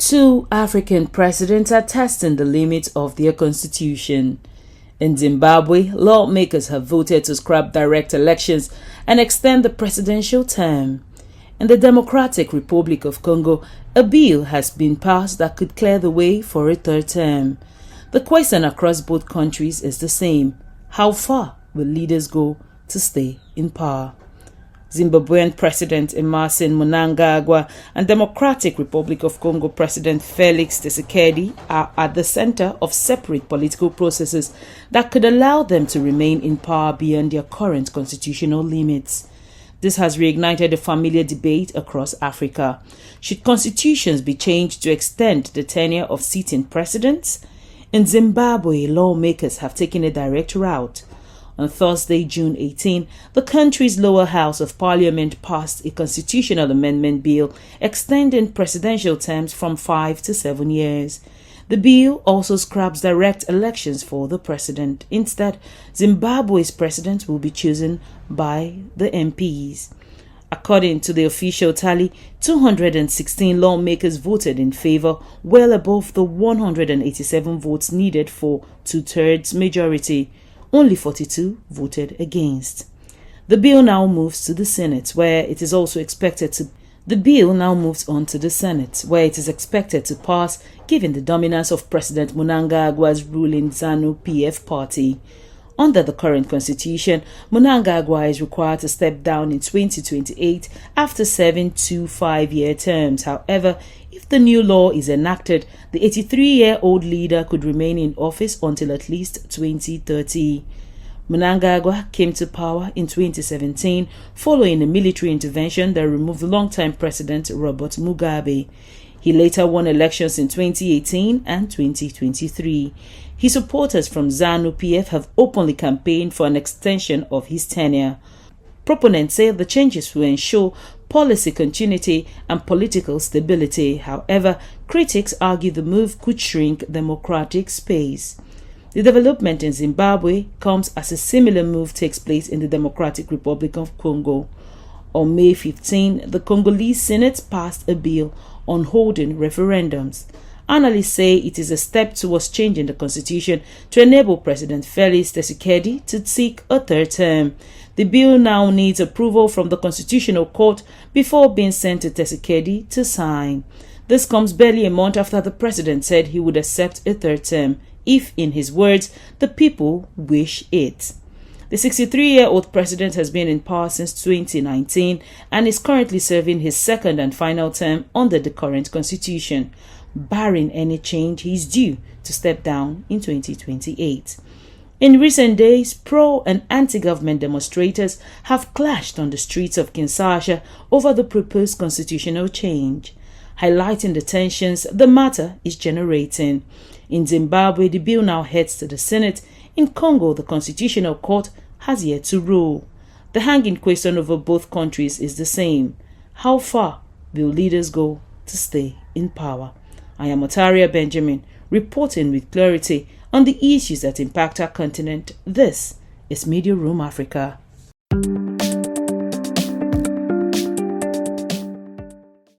Two African presidents are testing the limits of their constitution. In Zimbabwe, lawmakers have voted to scrap direct elections and extend the presidential term. In the Democratic Republic of Congo, a bill has been passed that could clear the way for a third term. The question across both countries is the same: how far will leaders go to stay in power? Zimbabwean President Emmerson Mnangagwa and Democratic Republic of Congo President Félix Tshisekedi are at the center of separate political processes that could allow them to remain in power beyond their current constitutional limits. This has reignited a familiar debate across Africa. Should constitutions be changed to extend the tenure of sitting presidents? In Zimbabwe, lawmakers have taken a direct route. On Thursday, June 18, the country's lower house of parliament passed a constitutional amendment bill extending presidential terms from 5 to 7 years. The bill also scraps direct elections for the president. Instead, Zimbabwe's president will be chosen by the MPs. According to the official tally, 216 lawmakers voted in favor, well above the 187 votes needed for two-thirds majority. Only 42 voted against. The bill now moves to the Senate, where it is also expected to pass, given the dominance of President Mnangagwa's ruling ZANU-PF party. Under the current constitution, Mnangagwa is required to step down in 2028 after serving 2 5-year terms. However, if the new law is enacted, the 83-year-old leader could remain in office until at least 2030. Mnangagwa came to power in 2017 following a military intervention that removed longtime President Robert Mugabe. He later won elections in 2018 and 2023. His supporters from ZANU-PF have openly campaigned for an extension of his tenure. Proponents say the changes will ensure policy continuity and political stability. However, critics argue the move could shrink democratic space. The development in Zimbabwe comes as a similar move takes place in the Democratic Republic of Congo. On May 15, the Congolese Senate passed a bill on holding referendums. Analysts say it is a step towards changing the constitution to enable President Félix Tshisekedi to seek a third term. The bill now needs approval from the Constitutional Court before being sent to Tshisekedi to sign. This comes barely a month after the president said he would accept a third term if, in his words, the people wish it. The 63-year-old president has been in power since 2019 and is currently serving his second and final term under the current constitution. Barring any change, he is due to step down in 2028. In recent days, pro- and anti-government demonstrators have clashed on the streets of Kinshasa over the proposed constitutional change, highlighting the tensions the matter is generating. In Zimbabwe, the bill now heads to the Senate. In Congo, the Constitutional Court has yet to rule. The hanging question over both countries is the same: how far will leaders go to stay in power? I am Otaria Benjamin, reporting with clarity on the issues that impact our continent. This is Media Room Africa.